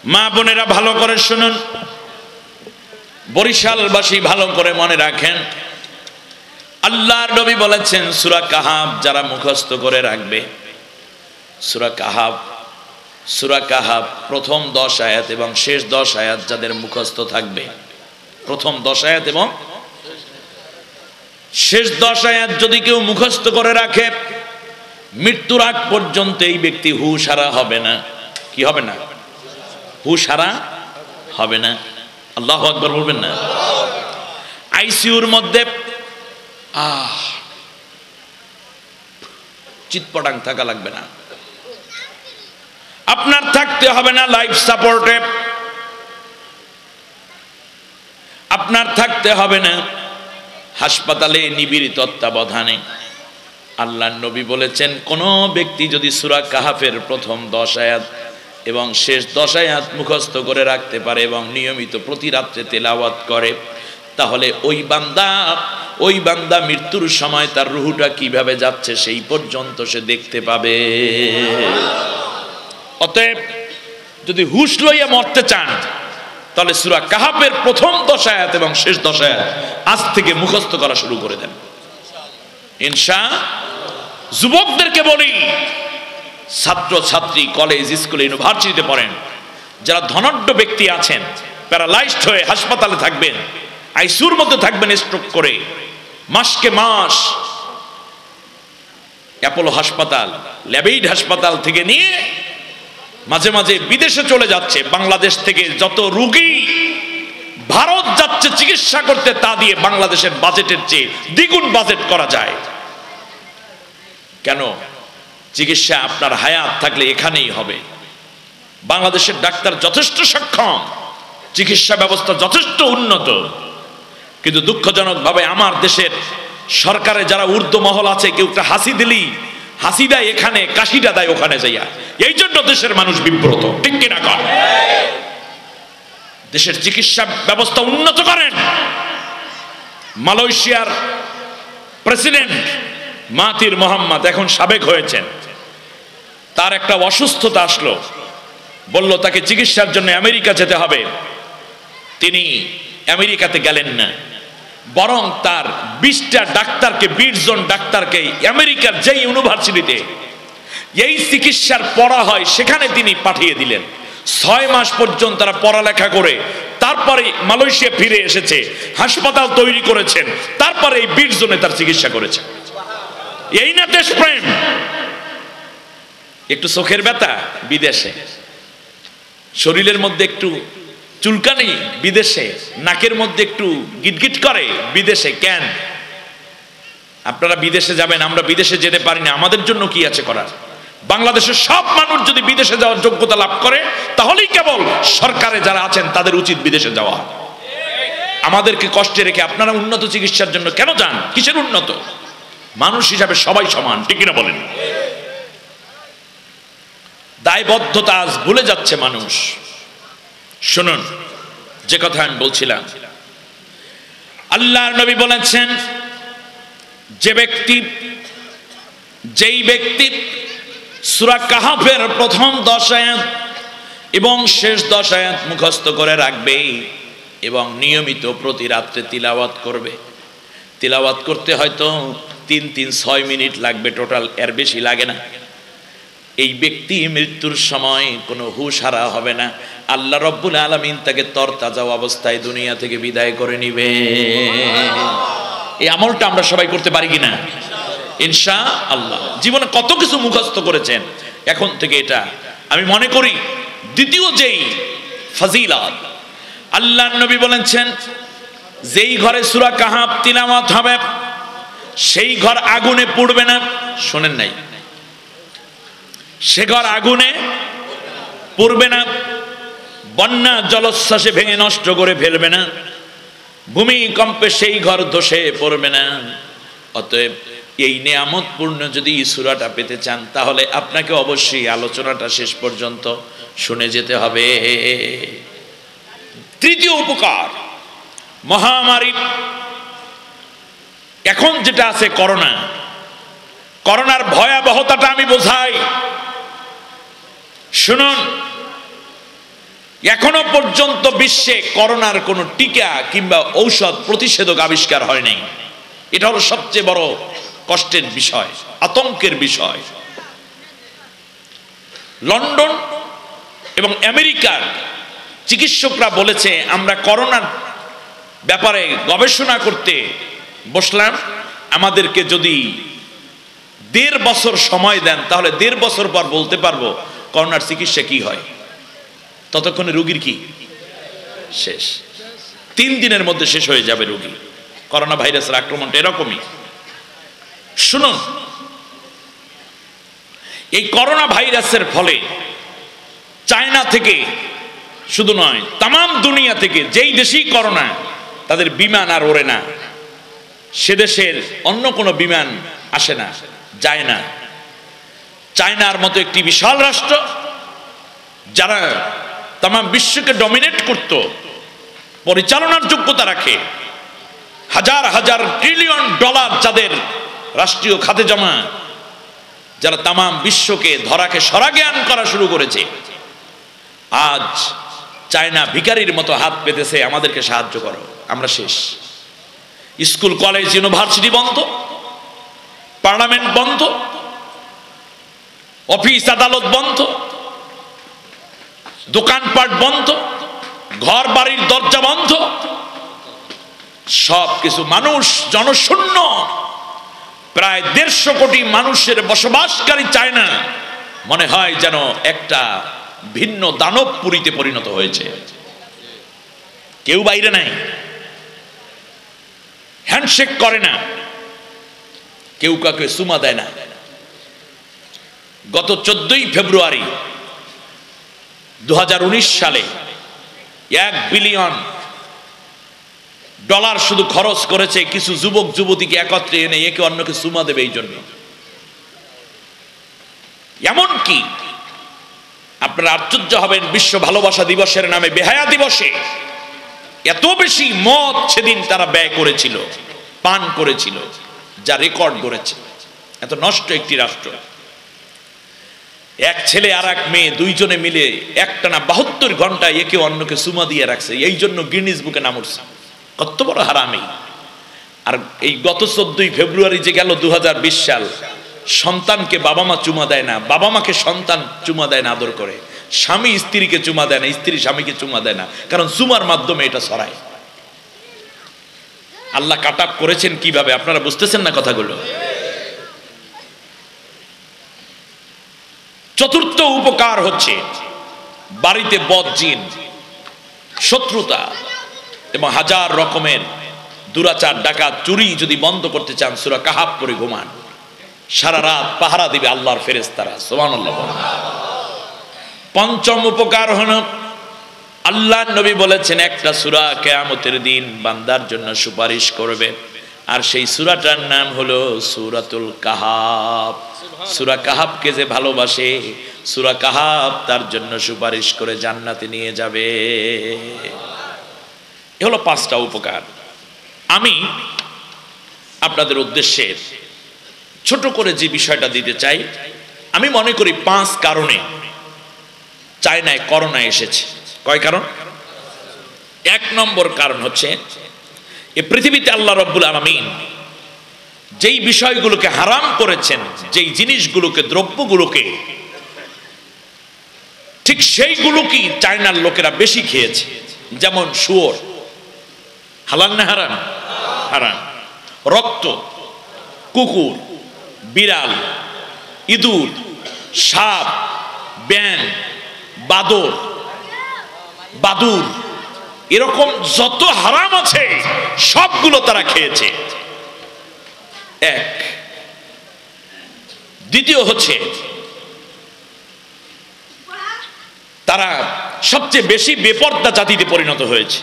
মা বোনেরা ভালো করে শুনুন, বরিশালবাসী ভালো করে মনে রাখেন, আল্লাহর নবী বলেছেন সূরা কাহাফ যারা মুখস্থ করে রাখবে, সূরা কাহাফ প্রথম 10 আয়াত এবং শেষ 10 আয়াত যাদের মুখস্থ থাকবে, প্রথম 10 আয়াত এবং শেষ 10 আয়াত যদি কেউ মুখস্থ করে রাখে, মৃত্যুর আগ পর্যন্ত এই ব্যক্তি হুঁশ হারা হবে না। কি হবে না? হুঁশ হারা হবে না। আল্লাহু আকবার বলবেন না? আইসিইউর মধ্যে চিৎপটাং থাকা লাগবে না, আপনার থাকতে হবে না লাইফ সাপোর্টে, আপনার থাকতে হবে না হাসপাতালে নিবিড় তত্ত্বাবধানে। আল্লাহর নবী বলেছেন কোন ব্যক্তি যদি সূরা কাহাফের প্রথম 10 আয়াত এবং শেষ 10 আয়াত মুখস্থ করে রাখতে পারে এবং নিয়মিত প্রতি রাত্রে তেলাওয়াত করে, তাহলে ওই বান্দা মৃত্যুর সময় তার রুহুটা কিভাবে যাচ্ছে সেই পর্যন্ত সে দেখতে পাবে। অতএব যদি হুঁশ লইয়া মরতে চান তাহলে সূরা কাহাফের প্রথম 10 আয়াত এবং শেষ 10 আয়াত আজ থেকে মুখস্থ করা শুরু করে দেন ইনশাআল্লাহ। যুবকদেরকে বলি, ছাত্র ছাত্রী কলেজ স্কুল ইউনিভার্সিটিতে পড়েন, যারা ধনাঢ্য ব্যক্তি আছেন, প্যারালাইজড হয়ে হাসপাতালে থাকবেন, আইসিইউর মধ্যে থাকবেন স্ট্রোক করে, মাসকে মাস অ্যাপোলো হাসপাতাল, ল্যাবেইড হাসপাতাল থেকে নিয়ে মাঝে মাঝে বিদেশে চলে যাচ্ছে। বাংলাদেশ থেকে যত রোগী ভারত যাচ্ছে চিকিৎসা করতে, তা দিয়ে বাংলাদেশের বাজেটের চেয়ে দ্বিগুণ বাজেট করা যায়। কেন? চিকিৎসা আপনার হায়াত থাকলে এখানেই হবে। বাংলাদেশের ডাক্তার যথেষ্ট সক্ষম, চিকিৎসা ব্যবস্থা যথেষ্ট উন্নত, কিন্তু দুঃখজনকভাবে আমার দেশের সরকারে যারা ঊর্ধ্ব মহল আছে, কেউ একটা হাসি দিলি হাসি দেয় এখানে, কাশিটা দেয় ওখানে যাইয়া। এই জন্য দেশের মানুষ বিব্রত, ঠিক কিনা কর? দেশের চিকিৎসা ব্যবস্থা উন্নত করেন। মালয়েশিয়ার প্রেসিডেন্ট মাহাথির মোহাম্মদ এখন সাবেক হয়েছেন, তার একটা অসুস্থতা আসলো, বলল তাকে চিকিৎসার জন্য আমেরিকা যেতে হবে। তিনি আমেরিকাতে গেলেন না, বরং তার 20টা ডাক্তারকে, 20 জন ডাক্তারকে আমেরিকার যে ইউনিভার্সিটিতে এই চিকিৎসার পড়া হয় সেখানে তিনি পাঠিয়ে দিলেন। 6 মাস পর্যন্ত তারা পড়ালেখা করে তারপরে মালয়েশিয়া ফিরে এসেছে, হাসপাতাল তৈরি করেছেন, তারপরে এই 20 জনে তার চিকিৎসা করেছে। এই না দেশপ্রেম? একটু চোখের ব্যথা বিদেশে, শরীরের মধ্যে একটু চুলকানি বিদেশে, নাকের মধ্যে একটু গিটগিট করে বিদেশে। কেন? আপনারা বিদেশে যাবেন, আমরা বিদেশে যেতে পারি না, আমাদের জন্য কি আছে করার? বাংলাদেশের সব মানুষ যদি বিদেশে যাওয়ার যোগ্যতা লাভ করে, তাহলেই কেবল সরকারে যারা আছেন তাদের উচিত বিদেশে যাওয়া। আমাদেরকে কষ্টে রেখে আপনারা উন্নত চিকিৎসার জন্য কেন যান? কিসের উন্নত? মানুষ হিসাবে সবাই সমান, ঠিক কিনা বলেন? দায়বদ্ধতা আজ ভুলে যাচ্ছে মানুষ। শুনুন যে কথা আমি বলছিলাম, আল্লাহর নবী বলেছেন যেই ব্যক্তি সূরা কাহাফের প্রথম 10 আয়াত এবং শেষ 10 আয়াত মুখস্থ করে রাখবে এবং নিয়মিত প্রতি রাত্রে তিলাওয়াত করবে। তিলাওয়াত করতে হয়তো 3-6 মিনিট লাগবে টোটাল, এর বেশি লাগে না। এই ব্যক্তি মৃত্যুর সময় কোনো হুঁশ হারা হবে না। আল্লাহ রব্বুল আলামিন তাকে তরতাজা অবস্থায় দুনিয়া থেকে বিদায় করে নিবে। এই আমলটা আমরা সবাই করতে পারি কিনা? ইনশাআল্লাহ। জীবনে কত কিছু মুখস্থ করেছেন, এখন থেকে এটা আমি মনে করি দ্বিতীয় যেই ফজিলত, আল্লাহর নবী বলেছেন যেই ঘরে সূরা কাহাফ তিলাওয়াত হবে সেই ঘর আগুনে পুড়বে না। শোনেন নাই? সে ঘর আগুনে পুড়বে না, বন্যা জলোচ্ছ্বাসে ভেঙে নষ্ট করে ফেলবে না, ভূমিকম্পে সেই ঘর ধসে পড়বে না। অতএব এই নিয়ামতপূর্ণ যদি সূরাটা পেতে চান তাহলে আপনাকে অবশ্যই আলোচনাটা শেষ পর্যন্ত শুনে যেতে হবে। তৃতীয় উপকার, মহামারী এখন যেটা আছে করোনার ভয়াবহতাটা আমি বোঝাই। শুনুন, এখনো পর্যন্ত বিশ্বে করোনার কোনো টিকা কিংবা ঔষধ প্রতিষেধক আবিষ্কার হয়নি। এটা হলো সবচেয়ে বড় কষ্টের বিষয়, আতঙ্কের বিষয়। লন্ডন এবং আমেরিকার চিকিৎসকরা বলেছে, আমরা করোনার ব্যাপারে গবেষণা করতে বসলাম, আমাদেরকে যদি 1.5 বছর সময় দেন তাহলে 1.5 বছর পর বলতে পারবো করোনার চিকিৎসা কি হয়। ততক্ষণে রোগীর কি শেষ, 3 দিনের মধ্যে শেষ হয়ে যাবে রোগী। করোনা ভাইরাসের আক্রমণটা এরকমই। শুনুন, এই করোনা ভাইরাসের ফলে চায়না থেকে শুধু নয়, তাম দুনিয়া থেকে যেই দেশেই করোনা, তাদের বিমান আর ওড়ে না, সে দেশের অন্য কোনো বিমান আসে না, যায় না। চায়নার মতো একটি বিশাল রাষ্ট্র, যারা তাম বিশ্বকে ডমিনেট করত, পরিচালনার যোগ্যতা রাখে, হাজার হাজার ট্রিলিয়ন ডলার যাদের রাষ্ট্রীয় খাতে জমা, যারা তাম বিশ্বকে ধরাকে সরা জ্ঞান করা শুরু করেছে, আজ চায়না ভিখারির মতো হাত পেতেছে, আমাদেরকে সাহায্য করো, আমরা শেষ। স্কুল কলেজ ইউনিভার্সিটি বন্ধ, পার্লামেন্ট বন্ধ, অফিস আদালত বন্ধ, দোকানপাট বন্ধ, ঘর বাড়ির দরজা বন্ধ, সব কিছু। মানুষ জনশূন্য, প্রায় 150 কোটি মানুষের বসবাসকারী চায়না মনে হয় যেন একটা ভিন্ন দানবপুরীতে পরিণত হয়েছে। কেউ বাইরে নাই, হ্যান্ডশেক করে না, কেউ কাউকে চুমা দেয় না। গত 14ই ফেব্রুয়ারি 2019 সালে $1 বিলিয়ন শুধু খরচ করেছে কিছু যুবক যুবতীকে একত্রে এনে একে অন্যকে চুমা দেবে এই জন্য। এমনকি আপনারা আশ্চর্য হবেন, বিশ্ব ভালোবাসা দিবসের নামে বেহায়া দিবসে এত বেশি মদ সেদিন তারা ব্যয় করেছিল, পান করেছিল, যা রেকর্ড করেছে। এত নষ্ট একটি রাষ্ট্র। এক ছেলে আর এক মেয়ে দুইজনে মিলে একটানা 72 ঘন্টা একে অন্যকে চুমা দিয়ে রাখছে, এই জন্য গিনিস বুকে নাম উঠছে। কত বড় হারামি। আর এই গত 14ই ফেব্রুয়ারি যে গেল 2020 সাল, সন্তানকে বাবা মা চুমা দেয় না, বাবা মাকে সন্তান চুমা দেয় না আদর করে, স্বামী স্ত্রীকে চুমা দেয় না, স্ত্রী স্বামীকে চুমা দেয় না, কারণ চুমার মাধ্যমে এটা ছড়ায়। আল্লাহ কাটাপ করেছেন কিভাবে, আপনারা বুঝতেছেন না কথাগুলো। চতুর্থ উপকার হচ্ছে বাড়িতে বদজিন, শত্রুতা এবং হাজার রকমের দুরাচার, ডাকাত, চুরি যদি বন্ধ করতে চান, সূরা কাহাফ পড়ে ঘুমান। সারা রাত পাহারা দিবে আল্লাহর ফেরেশতারা, সুবহানাল্লাহ। পঞ্চম উপকার হলো, আল্লাহ নবী বলেছেন একটা সূরা কিয়ামতের দিন বান্দার জন্য সুপারিশ করবে, আর সেই সূরাটার নাম হলো সূরাতুল কাহাফ। সূরা কাহাফকে যে ভালোবাসে, সূরা কাহাফ তার জন্য সুপারিশ করে জান্নাতে নিয়ে যাবে। এ হলো 5টা উপকার। আমি আপনাদের উদ্দেশ্যে ছোট করে যে বিষয়টা দিতে চাই, আমি মনে করি 5 কারণে চায়নায় করোনা এসেছে। কয় কারণ? 1 নম্বর কারণ হচ্ছে, এই পৃথিবীতে আল্লাহ রাব্বুল আলামিন যেই বিষয়গুলোকে হারাম করেছেন, যেই জিনিসগুলোকে, দ্রব্যগুলোকে, ঠিক সেইগুলোকেই চায়নার লোকেরা বেশি খেয়েছে। যেমন শুয়োর, হালাল না হারাম? হারাম। রক্ত, কুকুর, বিড়াল, ইঁদুর, সাপ, ব্যাঙ, বাদুর, এরকম যত হারাম আছে সবগুলো তারা খেয়েছে। 1। দ্বিতীয় হচ্ছে, তারা সবচেয়ে বেশি বেপরদা জাতিতে পরিণত হয়েছে।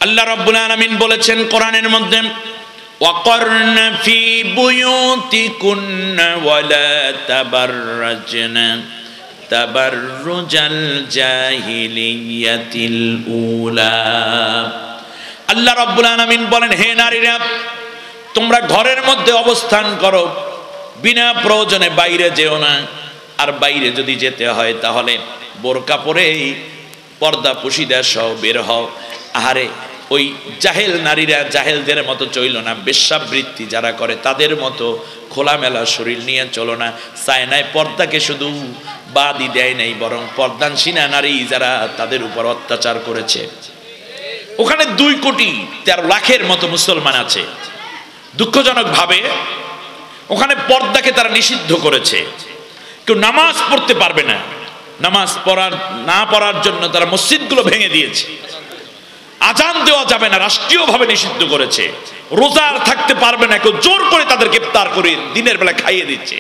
আল্লাহ রাব্বুল আলামিন বলেছেন কোরআনের মধ্যে, ওয়াকারনা ফি বুয়ুতিকুন্না ওয়ালা তাবাররাজনা তাবাররুজাল জাহিলিয়াতিল উলা। আল্লাহ রাব্বুল আলামিন বলেন, হে নারীরা, তোমরা ঘরের মধ্যে অবস্থান করো, বিনা প্রয়োজনে বাইরে যেও না। আর বাইরে যদি যেতে হয় তাহলে বোরকা পরেই পর্দা পুশিদা সহ বের হও। আহারে ওই জাহেল নারীরা জাহেলদের মতো চইল না, বেশ্যাবৃত্তি যারা করে তাদের মতো খোলামেলা শরীর নিয়ে চলো না। চায়নায় পর্দাকে শুধু বাদই দেয় নাই, বরং পর্দানসীনা নারী যারা তাদের উপর অত্যাচার করেছে। ওখানে 2,13,00,000 মতো মুসলমান আছে। দুঃখজনকভাবে ওখানে পর্দাকে তারা নিষিদ্ধ করেছে। কেউ নামাজ পড়তে পারবে না, নামাজ না পড়ার জন্য তারা মসজিদগুলো ভেঙে দিয়েছে। আজান দেওয়া যাবে না, রাষ্ট্রীয়ভাবে নিষিদ্ধ করেছে। রোজার থাকতে পারবে না, কেউ জোর করে তাদেরকে ইফতার করে দিনের বেলা খাইয়ে দিচ্ছে।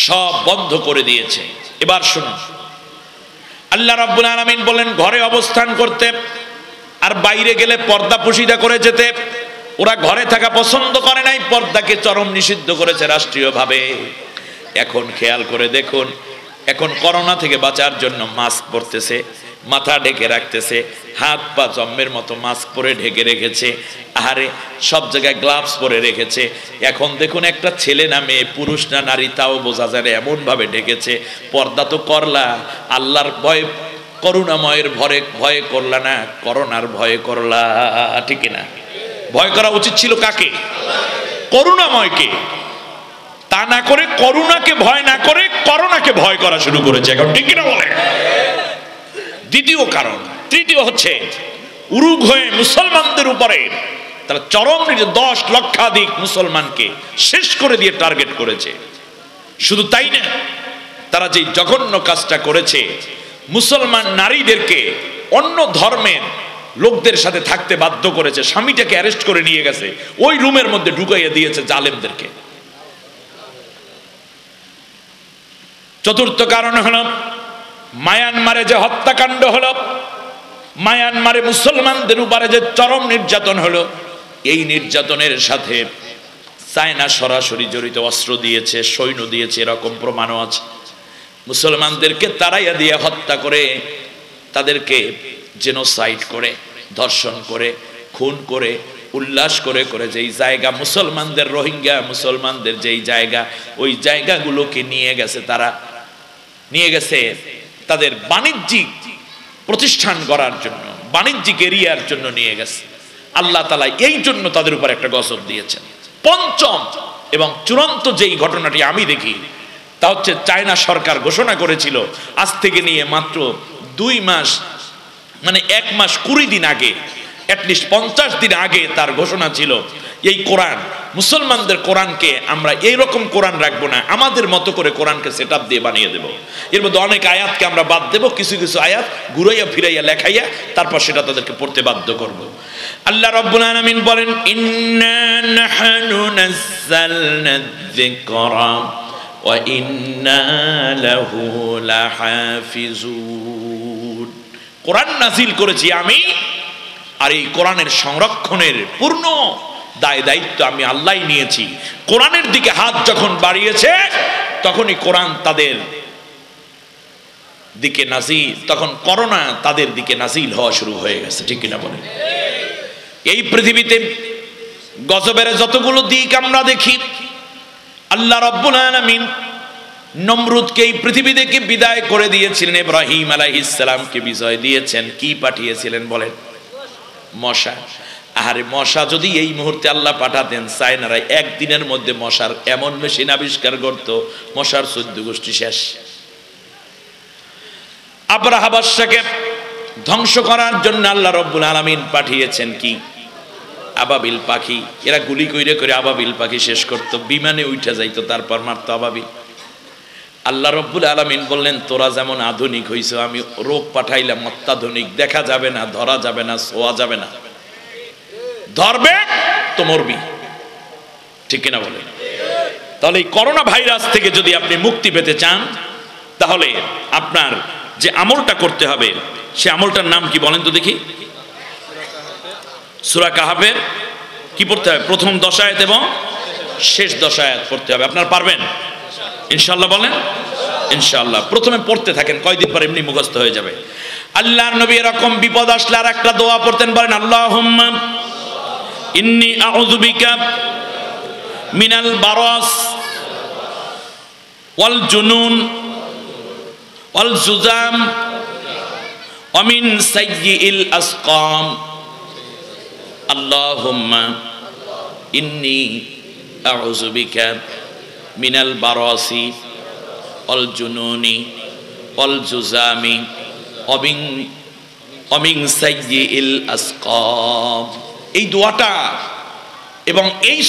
সব বন্ধ করে দিয়েছে। এবার শুনুন, আল্লাহ রাব্বুল আলামিন বলেন ঘরে অবস্থান করতে আর বাইরে গেলে পর্দা পুশিদা করে যেতে। ওরা ঘরে থাকা পছন্দ করে নাই, পর্দাকে চরম নিষিদ্ধ করেছে রাষ্ট্রীয়ভাবে। এখন খেয়াল করে দেখুন, এখন করোনা থেকে বাঁচার জন্য মাস্ক পরতেছে, মাথা ঢেকে রাখতেছে, হাত পা জম্মের মতো মাস্ক পরে ঢেকে রেখেছে। আহারে সব জায়গায় গ্লাভস পরে রেখেছে। এখন দেখুন একটা ছেলে না মেয়ে, পুরুষ না নারী তাও বোঝা যায় এমন ভাবে ঢেকেছে। পর্দা তো করলা, আল্লাহর ভয় করুণাময়ের ভয়ে করলা না, করোনার ভয়ে করলা, ঠিক না? ভয় করা উচিত ছিল কাকে? করুণাময়কে। তা না করে করুণাকে ভয় না করে করোনাকে ভয় করা শুরু করেছে এখন, ঠিক না বলে? দ্বিতীয় কারণ। তৃতীয় হচ্ছে উরুগুয়ে মুসলমানদের উপরে তারা চরম 10 লক্ষাধিক মুসলমানকে শেষ করে দিয়ে টার্গেট করেছে। শুধু তাই না, তারা যে জঘন্য কাজটা করেছে, মুসলমান নারীদেরকে অন্য ধর্মের লোকদের সাথে থাকতে বাধ্য করেছে। স্বামীটাকে অ্যারেস্ট করে নিয়ে গেছে, ওই রুমের মধ্যে ঢুকাইয়া দিয়েছে জালেমদেরকে। চতুর্থ কারণ হলো মায়ানমারে যে হত্যাকাণ্ড হলো, মায়ানমারে মুসলমানদের উপরে যে চরম নির্যাতন হলো, এই নির্যাতনের সাথে চায়না সরাসরি জড়িত, অস্ত্র দিয়েছে, সৈন্য দিয়েছে, এরকম প্রমাণও আছে। মুসলমানদেরকে তাড়াইয়া দিয়ে হত্যা করে, তাদেরকে জেনোসাইড করে, ধর্ষণ করে, খুন করে, উল্লাস করে করে যেই জায়গা মুসলমানদের, রোহিঙ্গা মুসলমানদের যেই জায়গা, ওই জায়গাগুলোকে নিয়ে গেছে, তারা নিয়ে গেছে তাদের বাণিজ্যিক প্রতিষ্ঠান গড়ার জন্য, বাণিজ্যিক এরিয়ার জন্য নিয়ে গেছে। আল্লাহ তাআলা এই জন্য তাদের উপর একটা গজব দিয়েছেন। পঞ্চম এবং চূড়ান্ত যেই ঘটনাটি আমি দেখি তা হচ্ছে চায়না সরকার ঘোষণা করেছিল আজ থেকে নিয়ে মাত্র 2 মাস, মানে 1 মাস 20 দিন আগে, অ্যাটলিস্ট 50 দিন আগে তার ঘোষণা ছিল এই কোরআন, মুসলমানদের কোরআনকে আমরা এইরকম কোরআন রাখবো না, আমাদের মতো করে কোরআনকে সেটআপ দিয়ে বানিয়ে দেব। এর মধ্যে অনেক আয়াতকে আমরা বাদ দেব, কিছু কিছু আয়াত ঘুরাইয়া ফিরাইয়া লেখাইয়া তারপর সেটা তাদেরকে পড়তে বাধ্য করব। আল্লাহ রাব্বুল আলামিন বলেন ইন্না নাহনু নাযালনা যিকরা ওয়া ইন্না লাহু লাহাফিজুন। কোরআন নাজিল করেছি আমি, আর এই কোরআনের সংরক্ষণের পূর্ণ দায়িত্ব আমি আল্লাহ নিয়েছি। কোরআনের দিকে হাত যখন বাড়িয়েছে তখনই কোরআন তাদের দিকে নাজিল, তখন করোনা তাদের দিকে নাজিল হওয়া শুরু হয়ে গেছে, ঠিক কিনা বলেন? এই পৃথিবীতে গজবের যতগুলো দিক আমরা দেখি, আল্লাহ রাব্বুল আলামিন নমরুদকে এই পৃথিবী থেকে বিদায় করে দিয়েছিলেন, ইব্রাহিম আলাইহিস সালামকে বিজয় দিয়েছেন। কি পাঠিয়েছিলেন বলেন? মশা। আরে মশা যদি এই মুহূর্তে আল্লাহ পাঠাতেন, চায়নারা একদিনের মধ্যে মশার এমন মেশিন আবিষ্কার করত, মশার 14 গোষ্ঠী শেষ। আবরাহা বাদশাকে ধ্বংস করার জন্য আল্লাহ রাব্বুল আলামিন পাঠিয়েছেন কি? আবাবিল পাখি। এরা গুলি কইরে করে আবাবিল পাখি শেষ করত, বিমানে উঠে যাইতো, তারপর মারতো আবাবিল। আল্লাহ রাব্বুল আলামিন বললেন তোরা যেমন আধুনিক হইছো, আমি রোগ পাঠাইলাম অত্যাধুনিক, দেখা যাবে না, ধরা যাবে না, ছোঁয়া যাবে না, ধরবে তো মরবি, ঠিক কিনা বলে? তাহলে এই করোনা ভাইরাস থেকে যদি আপনি মুক্তি পেতে চান, তাহলে আপনার যে আমলটা করতে হবে, সে আমলটার নাম কি বলেন তো দেখি? সূরা কাহাফের কি পড়তে হবে? প্রথম 10 আয়াত এবং শেষ 10 আয়াত পড়তে হবে। আপনারা পারবেন ইনশাআল্লাহ? বলেন ইনশাআল্লাহ। প্রথমে পড়তে থাকেন, কয়দিন পর এমনি মুখস্থ হয়ে যাবে। আল্লাহর নবী এরকম বিপদ আসলে আর একটা দোয়া পড়তেন, বলেন আল্লাহুম্মা ইন্নী আউযু বিকা মিনাল বারাস ওয়াল জুনুন ওয়াল জুজাম অমিন সাইয়্যিল আসকাম আল্লাহুম্মা ইন্নী আউযু বিকা মিনাল বারাসি ওয়াল জুনুনি ওয়াল জুজামি অমিন সাইয়্যিল আসকাম। এই দোয়াটা এবং এই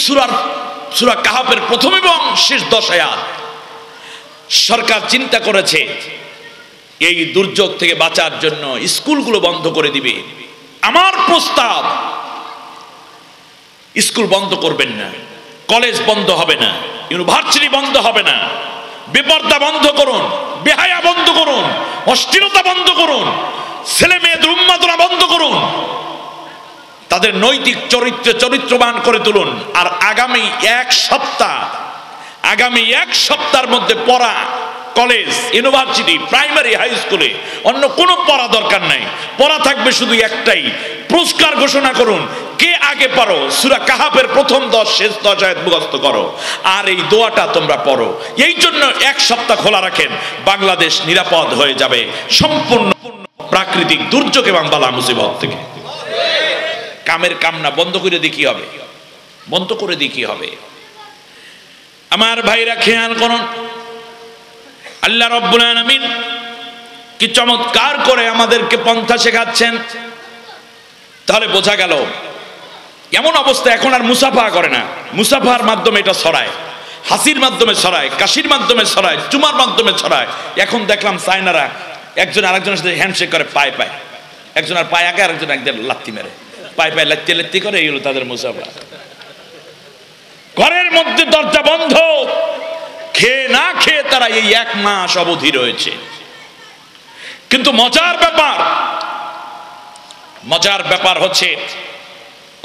সূরা কাহফের প্রথম এবং শেষ 10 আয়াত সরকার চিন্তা করেছে এই দুর্যোগ থেকে বাঁচার জন্য স্কুলগুলো বন্ধ করে দিবে। আমার প্রস্তাব, স্কুল বন্ধ করবেন না, কলেজ বন্ধ হবে না, ইউনিভার্সিটি বন্ধ হবে না, বেপরদা বন্ধ করুন, বেহায়া বন্ধ করুন, অশ্লীলতা বন্ধ করুন, ছেলে মেয়েদের উন্মাদনা বন্ধ করুন, তাদের নৈতিক চরিত্রবান করে তুলুন। আর আগামী এক সপ্তাহের মধ্যে পড়া কলেজ, ইউনিভার্সিটি, প্রাইমারি, হাই স্কুলে অন্য কোনো পড়া দরকার নাই। পড়া থাকবে শুধু একটাই, পুরস্কার ঘোষণা করুন, কে আগে পারো সূরা কাহফের প্রথম 10 শেষ 10 আয়াত মুখস্থ করো, আর এই দোয়াটা তোমরা পড়ো। এই জন্য এক সপ্তাহ খোলা রাখেন, বাংলাদেশ নিরাপদ হয়ে যাবে সম্পূর্ণ প্রাকৃতিক দুর্যোগ এবং বালা মুসিবত থেকে। কামের কামনা বন্ধ করে দিয়ে কি হবে? বন্ধ করে দিয়ে কি হবে? আমার ভাইরা খেয়াল করুন, আল্লাহ রাব্বুল আলামিন কি চমৎকার করে আমাদেরকে পন্থা শেখাচ্ছেন। তাহলে বোঝা গেল এমন অবস্থা এখন আর মুসাফা করে না, মুসাফার মাধ্যমে এটা ছড়ায়, হাসির মাধ্যমে ছড়ায়, কাশির মাধ্যমে ছড়ায়, চুমার মাধ্যমে ছড়ায়। এখন দেখলাম চায়নারা একজন আরেকজনের সাথে হ্যান্ডশেক করে, পায়ে একজন আর পায়ে আগে আরেকজন একজন লাত্তি মেরে, পায়ে লাত্তি করে, এগুলো তাদের মুসাফা। ঘরের মধ্যে দরজা বন্ধ, খেয়ে না খেয়ে তারা এই 1 মাস অবধি রয়েছে। কিন্তু মজার ব্যাপার হচ্ছে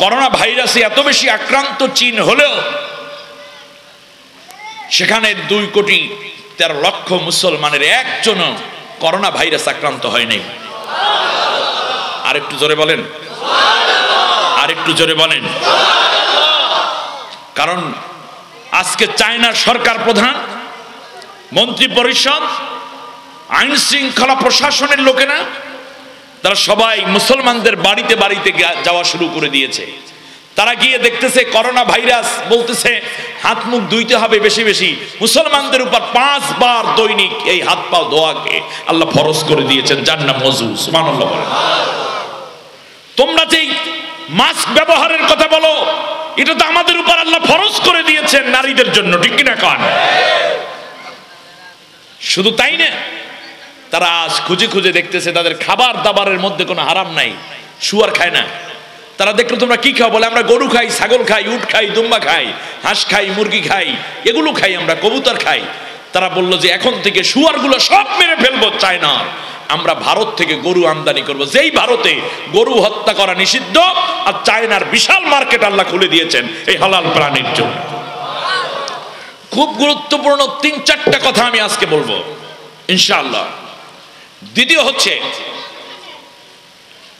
করোনা ভাইরাসে এত বেশি আক্রান্ত চীন হলেও সেখানে 2,13,00,000 মুসলমানের একজনও করোনা ভাইরাস আক্রান্ত হয় নাই। আরেকটু জোরে বলেন, আরেকটু জোরে বলেন। কারণ আজকে চায়নার সরকার প্রধান, মন্ত্রী পরিষদ, আইন শৃঙ্খলা প্রশাসনের লোকেরা তারা সবাই মুসলমানদের বাড়িতে বাড়িতে যাওয়া শুরু করে দিয়েছে। তারা গিয়ে দেখতেছে করোনা ভাইরাস, বলতেছে হাত মুখ ধুইতে হবে বেশি বেশি। মুসলমানদের উপর 5 বার দৈনিক এই হাত পা ধোয়াকে আল্লাহ ফরজ করে দিয়েছেন, যার নাম ওযু। সুবহানাল্লাহ। তোমরা যেই মাস্ক ব্যবহারের কথা বলো, এটা তো আমাদের উপর আল্লাহ ফরজ করে দিয়েছেন নারীদের জন্য, ঠিক কিনা কান? শুধু তাই না, তারা আজ খুঁজে খুঁজে দেখতেছে তাদের খাবার দাবারের মধ্যে কোনো হারাম নাই। শুয়ার খায় না, তারা দেখলো তোমরা কি খাও, বলে আমরা গরু খাই, ছাগল খাই, উট খাই, দুম্বা খাই, হাঁস খাই, মুরগি খাই, এগুলো খাই, আমরা কবুতর খাই। তারা বলল যে এখন থেকে শুয়ারগুলো সব মেরে ফেলবো, চায় না, আমরা ভারত থেকে গরু আমদানি করব। যেই ভারতে গরু হত্যা করা নিষিদ্ধ, আর চায়নার বিশাল মার্কেট আল্লাহ খুলে দিয়েছেন এই হালাল প্রাণীর জন্য। খুব গুরুত্বপূর্ণ 3-4টা কথা আমি আজকে বলবো ইনশাআল্লাহ।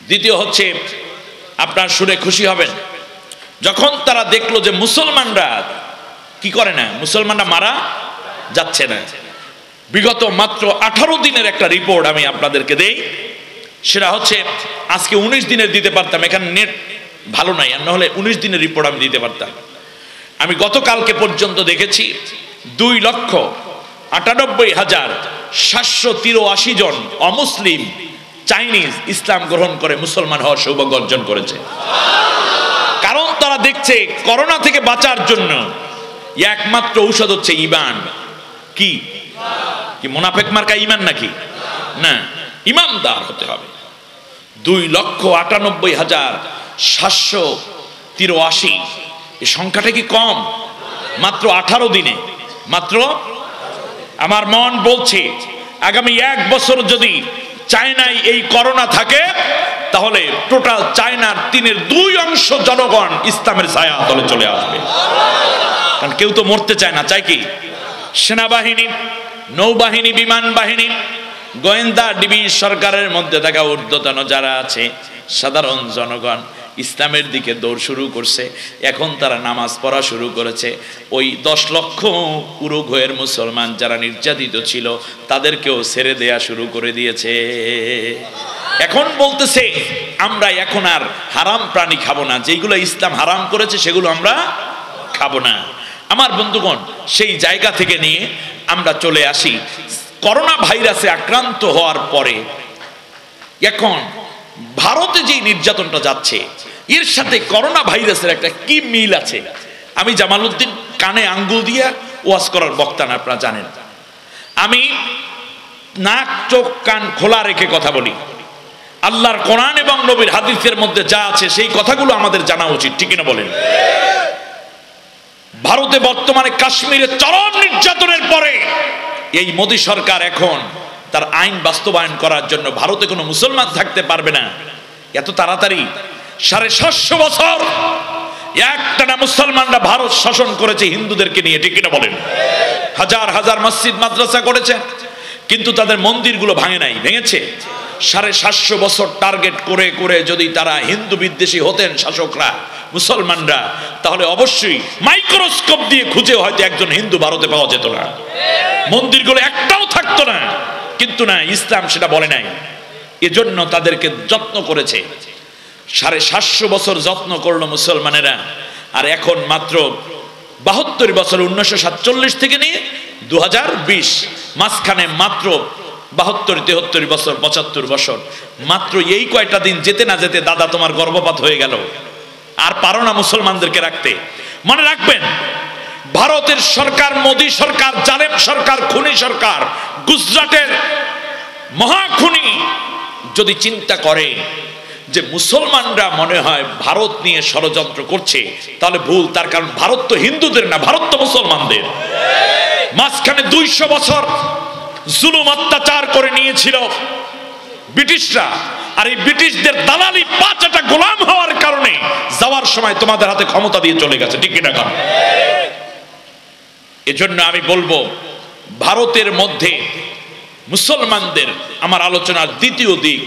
দ্বিতীয় হচ্ছে আপনার শুনে খুশি হবেন, যখন তারা দেখলো যে মুসলমানরা কি করে না, মুসলমানরা মারা যাচ্ছে না। বিগত মাত্র 18 দিনের একটা রিপোর্ট আমি আপনাদেরকে দেই, সেটা হচ্ছে আজকে 19 দিনের দিতে পারতাম, এখানে নেট ভালো নাই, আর নাহলে 19 দিনের রিপোর্ট আমি দিতে পারতাম। আমি গতকালকে পর্যন্ত দেখেছি 2,98,783 জন অমুসলিম চাইনিজ ইসলাম গ্রহণ করে মুসলমান হওয়ার সৌভাগ্য অর্জন করেছে। কারণ তারা দেখছে করোনা থেকে বাঁচার জন্য একমাত্র ঔষধ হচ্ছে ঈমান। কি মুনাফেক মার্কা ঈমান নাকি? না, ঈমানদার হতে হবে। 2,98,783, এই সংখ্যাটা কি কম? মাত্র 18 দিনে, মাত্র। আমার মন বলছে আগামী 1 বছর যদি চায়নায় এই করোনা থাকে, তাহলে টোটাল চায়নার 3/2 জনগণ ইসলামের ছায়া তলে চলে আসবে। কারণ কেউ তো মরতে চায় না, চাই কি? সেনাবাহিনী, নৌবাহিনী, বিমান বাহিনী, গোয়েন্দা ডিবি, সরকারের মধ্যে থাকা ঊর্ধ্বতন যারা আছে, সাধারণ জনগণ ইসলামের দিকে দৌড় শুরু করছে। এখন তারা নামাজ পড়া শুরু করেছে। ওই 10 লক্ষ উরুগুয়ের মুসলমান যারা নির্যাতিত ছিল, তাদেরকেও ছেড়ে দেয়া শুরু করে দিয়েছে। এখন বলতেছে আমরা এখন আর হারাম প্রাণী খাবো না, যেগুলো ইসলাম হারাম করেছে সেগুলো আমরা খাবো না। আমার বন্ধুগণ, সেই জায়গা থেকে নিয়ে আমরা চলে আসি করোনা ভাইরাসে আক্রান্ত হওয়ার পরে এখন ভারতে যে নির্যাতনটা যাচ্ছে এর সাথে করোনা ভাইরাসের একটা কি মিল আছে? আমি জামালউদ্দিন কানে আঙ্গুল দিয়ে ওয়াজ করার বক্তা না, আপনারা জানেন। আমি নাক চোখ কান খোলা রেখে কথা বলি। আল্লাহর কোরআন এবং নবীর হাদিসের মধ্যে যা আছে সেই কথাগুলো আমাদের জানা উচিত, ঠিক না বলেন? ভারতে বর্তমানে কাশ্মীরে চরম নির্যাতনের পরে এই মোদী সরকার এখন তার আইন বাস্তবায়ন করার জন্য ভারতে কোনো মুসলমান থাকতে পারবে না এত তাড়াতাড়ি। 750 বছর একটানা মুসলমানরা ভারত শাসন করেছে হিন্দুদেরকে নিয়ে, ঠিক কিনা বলেন? হাজার হাজার মসজিদ মাদ্রাসা করেছে, কিন্তু তাদের মন্দিরগুলো ভাঙে নাই, ভেঙেছে। 750 বছর টার্গেট করে করে যদি তারা হিন্দু বিদ্বেষী হতেন শাসকরা, মুসলমানরা, তাহলে অবশ্যই মাইক্রোস্কোপ দিয়ে খুঁজে হয়তো একজন হিন্দু ভারতে পাওয়া যেত না, মন্দিরগুলো একটাও থাকতো না। কিন্তু না, ইসলাম সেটা বলে নাই, এজন্য তাদেরকে যত্ন করেছে। 750 বছর যত্ন করলো মুসলমানেরা, আর এখন মাত্র 72 বছর, 1947 থেকে নিয়ে 2020, মাঝখানে মাত্র 72, 73 বছর, 75 বছর। মাত্র এই কয়টা দিন যেতে না যেতে দাদা তোমার গর্ভপাত হয়ে গেল, আর পারো না মুসলমানদেরকে রাখতে। মনে রাখবেন, ভারতের সরকার, মোদী সরকার, জালেম সরকার, খুনি সরকার, গুজরাটের মহাখুনি যদি চিন্তা করে যে মুসলমানরা মনে হয় ভারত নিয়ে ষড়যন্ত্র করছে, তাহলে ভুল। তার কারণ ভারত তো হিন্দুদের না, ভারত তো মুসলমানদের। মাঝখানে 200 বছর জুলুম অত্যাচার করে নিয়েছিল ব্রিটিশরা, আর এই ব্রিটিশদের দালালি পাঁচটা গোলাম হওয়ার কারণে যাওয়ার সময় তোমাদের হাতে ক্ষমতা দিয়ে চলে গেছে, ঠিক কিনা? এজন্য আমি বলবো, ভারতের মধ্যে মুসলমানদের, আমার আলোচনার দ্বিতীয় দিক,